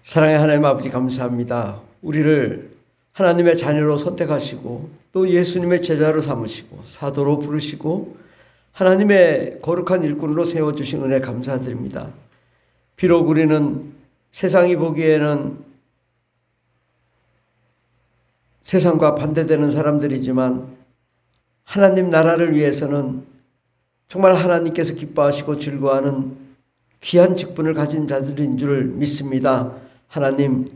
사랑의 하나님 아버지 감사합니다. 우리를 하나님의 자녀로 선택하시고 또 예수님의 제자로 삼으시고 사도로 부르시고 하나님의 거룩한 일꾼으로 세워주신 은혜 감사드립니다. 비록 우리는 세상이 보기에는 세상과 반대되는 사람들이지만 하나님 나라를 위해서는 정말 하나님께서 기뻐하시고 즐거워하는 귀한 직분을 가진 자들인 줄 믿습니다. 하나님,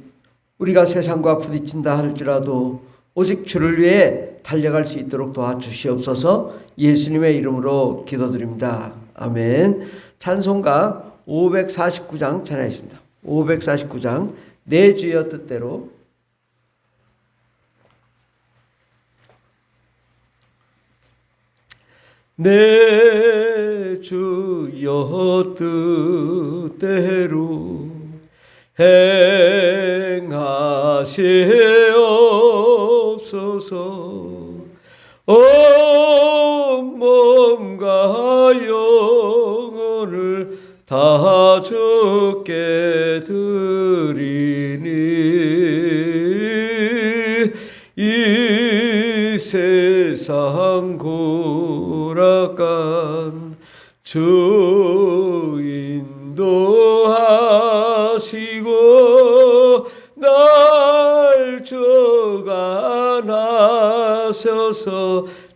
우리가 세상과 부딪힌다 할지라도 오직 주를 위해 달려갈 수 있도록 도와주시옵소서. 예수님의 이름으로 기도드립니다. 아멘. 찬송가 549장 찬양하겠습니다. 549장 내 주여 뜻대로. 내 주여 뜻대로 행하시옵소서. 온 몸과 영혼을 다 주께 드리니 이 세상 고락간 주 인도하시고 날 주관하셔서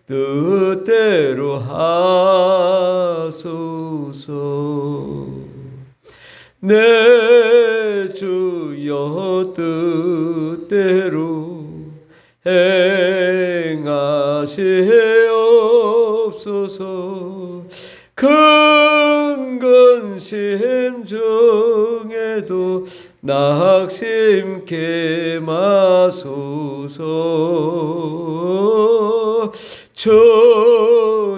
뜻대로 하소서. 내 주여 뜻대로 행하시옵소서. 큰 근심 중에도 낙심케 마소서. 주님도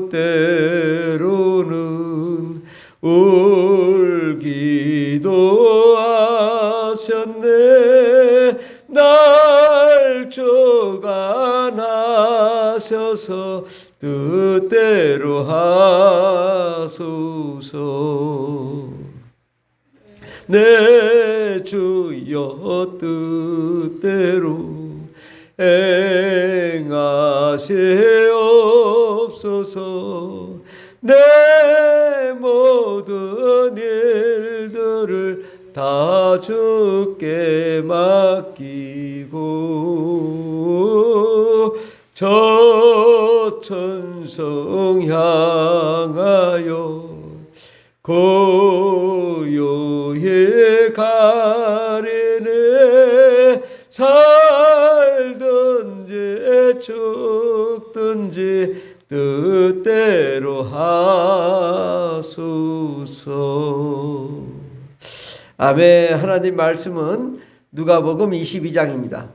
때로는 울기도 하셨네. 날 주관하셔서 뜻대로 하소서. 내 주여 뜻대로 행하시옵소서. 내 모든 일들을 다 주께 맡기고 저 천성 향하여 고요히 가리네. 살든지 죽든지 뜻대로 하소서. 아멘. 하나님 말씀은 누가복음 22장입니다.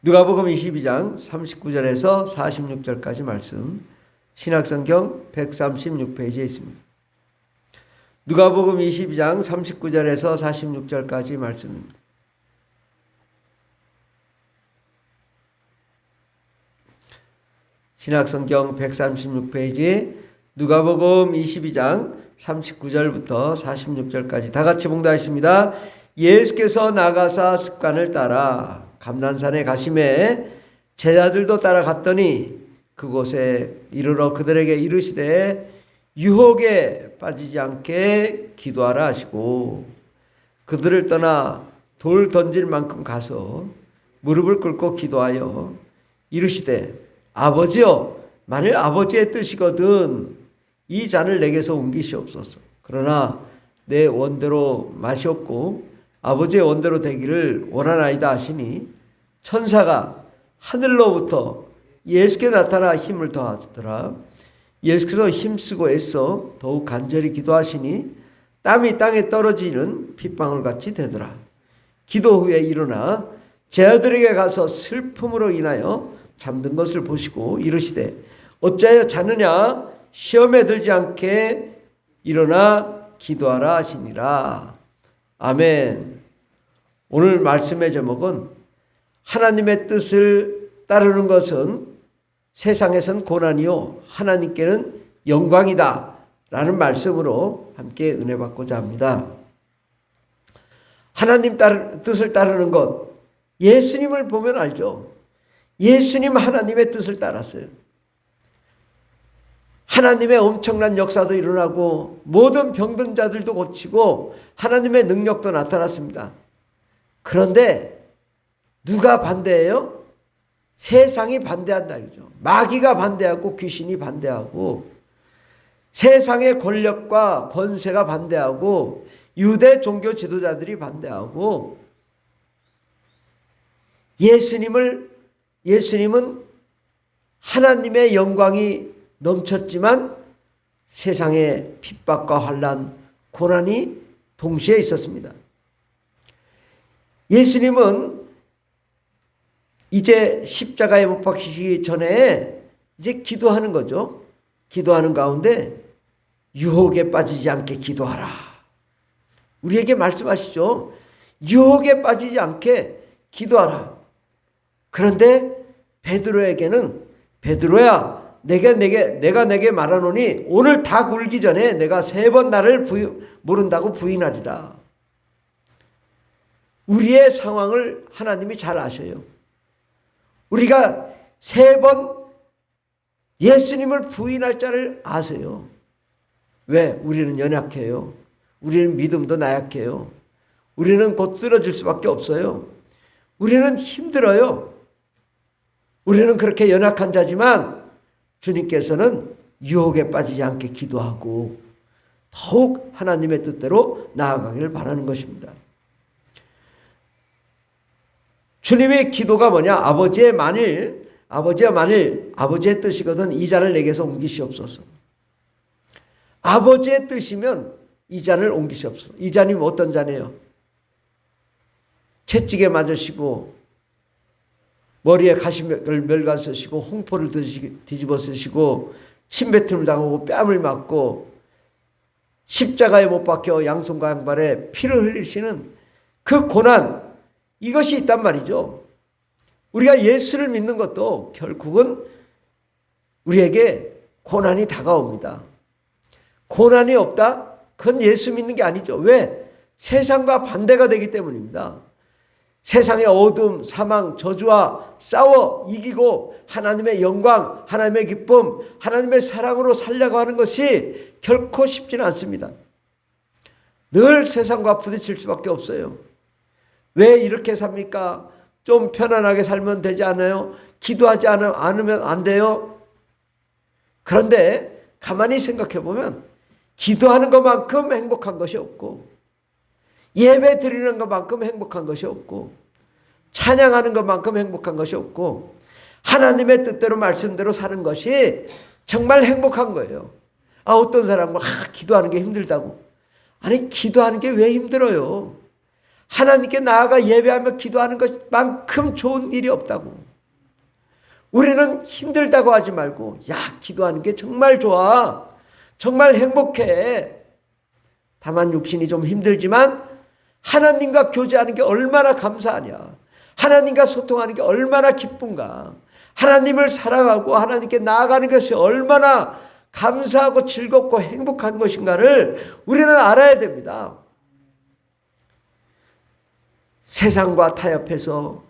누가복음 22장 39절에서 46절까지 말씀, 신약성경 136페이지에 있습니다. 누가복음 22장 39절에서 46절까지 말씀입니다. 신약성경 136페이지 누가복음 22장 39절부터 46절까지 다 같이 봉독하겠습니다. 예수께서 나가사 습관을 따라 감난산에 가시매 제자들도 따라갔더니 그곳에 이르러 그들에게 이르시되 유혹에 빠지지 않게 기도하라 하시고 그들을 떠나 돌 던질 만큼 가서 무릎을 꿇고 기도하여 이르시되 아버지여, 만일 아버지의 뜻이거든 이 잔을 내게서 옮기시옵소서. 그러나 내 원대로 마시옵고 아버지의 원대로 되기를 원하나이다 하시니 천사가 하늘로부터 예수께 나타나 힘을 더하더라. 예수께서 힘쓰고 애써 더욱 간절히 기도하시니 땀이 땅에 떨어지는 핏방울같이 되더라. 기도 후에 일어나 제자들에게 가서 슬픔으로 인하여 잠든 것을 보시고 이르시되 어찌하여 자느냐? 시험에 들지 않게 일어나 기도하라 하시니라. 아멘. 오늘 말씀의 제목은 하나님의 뜻을 따르는 것은 세상에선 고난이요 하나님께는 영광이다 라는 말씀으로 함께 은혜 받고자 합니다. 하나님 뜻을 따르는 것, 예수님을 보면 알죠. 예수님 하나님의 뜻을 따랐어요. 하나님의 엄청난 역사도 일어나고 모든 병든 자들도 고치고 하나님의 능력도 나타났습니다. 그런데 누가 반대해요? 세상이 반대한다 이거죠. 마귀가 반대하고 귀신이 반대하고 세상의 권력과 권세가 반대하고 유대 종교 지도자들이 반대하고 예수님은 하나님의 영광이 넘쳤지만 세상의 핍박과 환난, 고난이 동시에 있었습니다. 예수님은 이제 십자가에 못 박히시기 전에 이제 기도하는 거죠. 기도하는 가운데 유혹에 빠지지 않게 기도하라. 우리에게 말씀하시죠. 유혹에 빠지지 않게 기도하라. 그런데 베드로에게는 베드로야 내가 내게 말하노니 오늘 다 굴기 전에 내가 3번 나를 모른다고 부인하리라. 우리의 상황을 하나님이 잘 아셔요. 우리가 3번 예수님을 부인할 자를 아세요. 왜? 우리는 연약해요. 우리는 믿음도 나약해요. 우리는 곧 쓰러질 수밖에 없어요. 우리는 힘들어요. 우리는 그렇게 연약한 자지만 주님께서는 유혹에 빠지지 않게 기도하고 더욱 하나님의 뜻대로 나아가기를 바라는 것입니다. 주님의 기도가 뭐냐? 아버지의 뜻이거든 이 잔을 내게서 옮기시옵소서. 아버지의 뜻이면 이 잔을 옮기시옵소서. 이 잔이 어떤 잔이에요? 채찍에 맞으시고 머리에 가시를 멸관 쓰시고 홍포를 뒤집어 쓰시고 침뱉음을 당하고 뺨을 맞고 십자가에 못 박혀 양손과 양발에 피를 흘리시는 그 고난, 이것이 있단 말이죠. 우리가 예수를 믿는 것도 결국은 우리에게 고난이 다가옵니다. 고난이 없다? 그건 예수 믿는 게 아니죠. 왜? 세상과 반대가 되기 때문입니다. 세상의 어둠, 사망, 저주와 싸워 이기고 하나님의 영광, 하나님의 기쁨, 하나님의 사랑으로 살려고 하는 것이 결코 쉽지는 않습니다. 늘 세상과 부딪힐 수밖에 없어요. 왜 이렇게 삽니까? 좀 편안하게 살면 되지 않아요? 기도하지 않으면 안 돼요? 그런데 가만히 생각해 보면 기도하는 것만큼 행복한 것이 없고 예배 드리는 것만큼 행복한 것이 없고 찬양하는 것만큼 행복한 것이 없고 하나님의 뜻대로 말씀대로 사는 것이 정말 행복한 거예요. 어떤 사람은 기도하는 게 힘들다고. 아니 기도하는 게 왜 힘들어요? 하나님께 나아가 예배하며 기도하는 것만큼 좋은 일이 없다고. 우리는 힘들다고 하지 말고 기도하는 게 정말 좋아. 정말 행복해. 다만 육신이 좀 힘들지만 하나님과 교제하는 게 얼마나 감사하냐. 하나님과 소통하는 게 얼마나 기쁜가. 하나님을 사랑하고 하나님께 나아가는 것이 얼마나 감사하고 즐겁고 행복한 것인가를 우리는 알아야 됩니다. 세상과 타협해서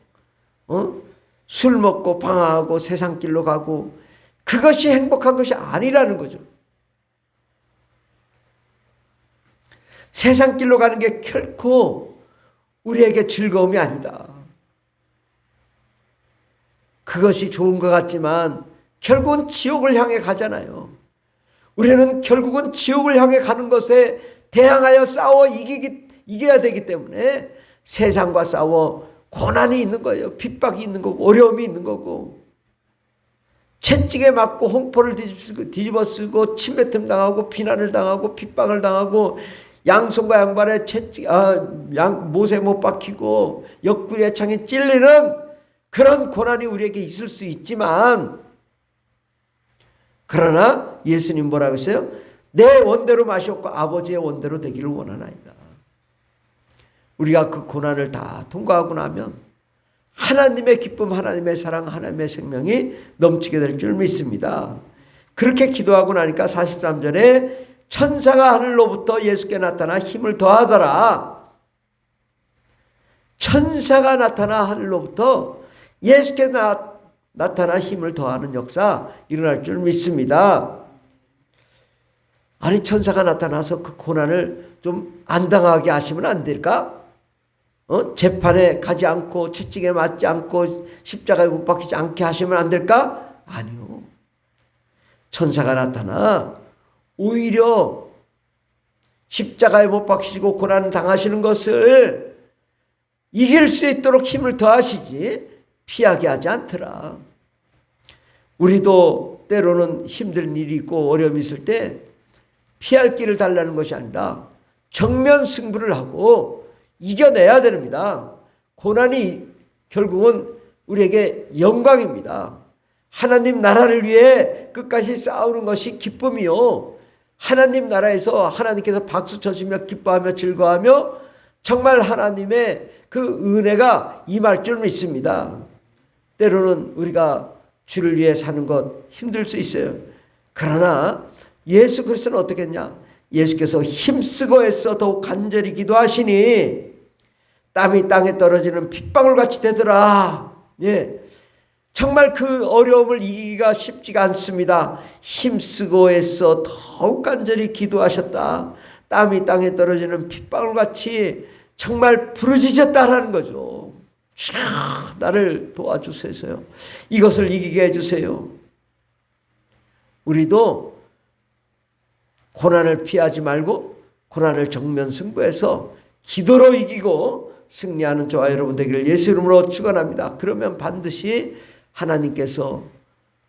술 먹고 방황하고 세상 길로 가고 그것이 행복한 것이 아니라는 거죠. 세상 길로 가는 게 결코 우리에게 즐거움이 아니다. 그것이 좋은 것 같지만 결국은 지옥을 향해 가잖아요. 우리는 결국은 지옥을 향해 가는 것에 대항하여 싸워 이겨야 되기 때문에 세상과 싸워 고난이 있는 거예요. 핍박이 있는 거고 어려움이 있는 거고 채찍에 맞고 홍포를 뒤집어 쓰고 침뱉음 당하고 비난을 당하고 핍박을 당하고 양손과 양발에 못에 못 박히고 옆구리에 창에 찔리는 그런 고난이 우리에게 있을 수 있지만 그러나 예수님 뭐라고 했어요? 내 원대로 마셨고 아버지의 원대로 되기를 원하나이다. 우리가 그 고난을 다 통과하고 나면 하나님의 기쁨, 하나님의 사랑, 하나님의 생명이 넘치게 될 줄 믿습니다. 그렇게 기도하고 나니까 43절에 천사가 하늘로부터 예수께 나타나 힘을 더하더라. 천사가 나타나 하늘로부터 예수께 나타나 힘을 더하는 역사 일어날 줄 믿습니다. 아니, 천사가 나타나서 그 고난을 좀 안 당하게 하시면 안 될까? 재판에 가지 않고 채찍에 맞지 않고 십자가에 못 박히지 않게 하시면 안 될까? 아니요. 천사가 나타나 오히려 십자가에 못 박히시고 고난 당하시는 것을 이길 수 있도록 힘을 더하시지 피하게 하지 않더라. 우리도 때로는 힘든 일이 있고 어려움이 있을 때 피할 길을 달라는 것이 아니라 정면 승부를 하고 이겨내야 됩니다. 고난이 결국은 우리에게 영광입니다. 하나님 나라를 위해 끝까지 싸우는 것이 기쁨이요. 하나님 나라에서 하나님께서 박수 쳐주며 기뻐하며 즐거워하며 정말 하나님의 그 은혜가 임할 줄 믿습니다. 때로는 우리가 주를 위해 사는 것 힘들 수 있어요. 그러나 예수 그리스도는 어떻게 했냐? 예수께서 힘쓰고 애써 더욱 간절히 기도하시니 땀이 땅에 떨어지는 핏방울같이 되더라. 예, 정말 그 어려움을 이기기가 쉽지가 않습니다. 힘쓰고 애써 더욱 간절히 기도하셨다. 땀이 땅에 떨어지는 핏방울같이 정말 부르짖었다라는 거죠. 나를 도와주세요. 이것을 이기게 해주세요. 우리도 고난을 피하지 말고 고난을 정면 승부해서 기도로 이기고 승리하는 저와 여러분 되기를 예수 이름으로 축원합니다. 그러면 반드시 하나님께서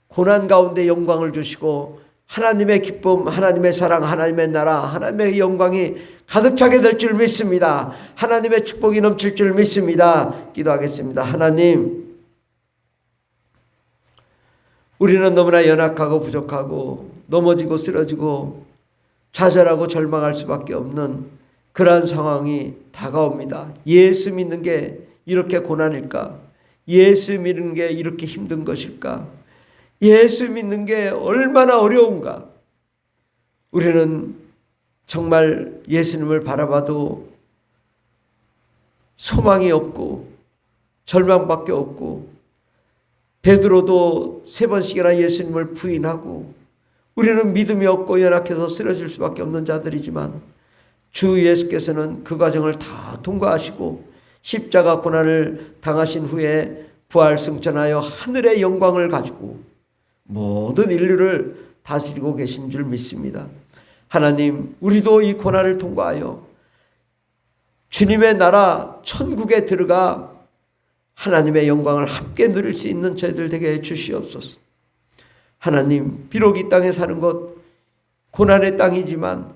고난 가운데 영광을 주시고 하나님의 기쁨, 하나님의 사랑, 하나님의 나라, 하나님의 영광이 가득 차게 될 줄 믿습니다. 하나님의 축복이 넘칠 줄 믿습니다. 기도하겠습니다. 하나님, 우리는 너무나 연약하고 부족하고 넘어지고 쓰러지고 좌절하고 절망할 수밖에 없는 그러한 상황이 다가옵니다. 예수 믿는 게 이렇게 고난일까? 예수 믿는 게 이렇게 힘든 것일까? 예수 믿는 게 얼마나 어려운가? 우리는 정말 예수님을 바라봐도 소망이 없고 절망밖에 없고 베드로도 3번씩이나 예수님을 부인하고 우리는 믿음이 없고 연약해서 쓰러질 수밖에 없는 자들이지만 주 예수께서는 그 과정을 다 통과하시고 십자가 고난을 당하신 후에 부활 승천하여 하늘의 영광을 가지고 모든 인류를 다스리고 계신 줄 믿습니다. 하나님, 우리도 이 고난을 통과하여 주님의 나라 천국에 들어가 하나님의 영광을 함께 누릴 수 있는 저희들 되게 해 주시옵소서. 하나님, 비록 이 땅에 사는 것 고난의 땅이지만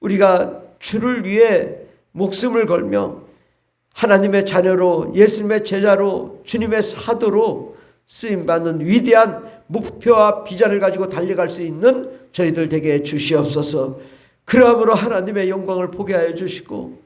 우리가 주를 위해 목숨을 걸며 하나님의 자녀로 예수님의 제자로 주님의 사도로 쓰임받는 위대한 목표와 비전을 가지고 달려갈 수 있는 저희들 되게 해 주시옵소서. 그러므로 하나님의 영광을 보게 하여 주시고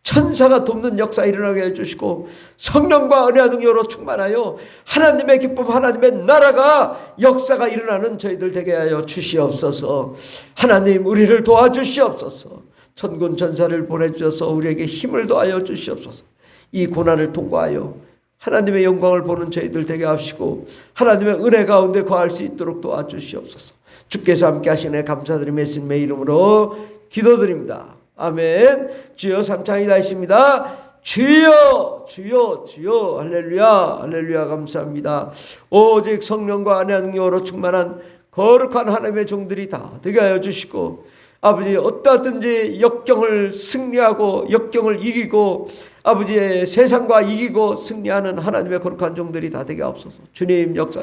천사가 돕는 역사 일어나게 해주시고 성령과 은혜와 능력으로 충만하여 하나님의 기쁨, 하나님의 나라가 역사가 일어나는 저희들 되게 하여 주시옵소서. 하나님, 우리를 도와주시옵소서. 천군 천사를 보내주셔서 우리에게 힘을 더하여 주시옵소서. 이 고난을 통과하여 하나님의 영광을 보는 저희들 되게 하시고 하나님의 은혜 가운데 거할 수 있도록 도와주시옵소서. 주께서 함께 하시네 감사드리며 예수님의 이름으로 기도드립니다. 아멘. 주여 삼창이다 있습니다. 주여 주여 주여 할렐루야 할렐루야 감사합니다. 오직 성령과 은혜와 능력으로 충만한 거룩한 하나님의 종들이 다 되게 하여 주시고 아버지 어떠하든지 역경을 승리하고 역경을 이기고 아버지의 세상과 이기고 승리하는 하나님의 거룩한 종들이 다 되게 하옵소서. 주님 역사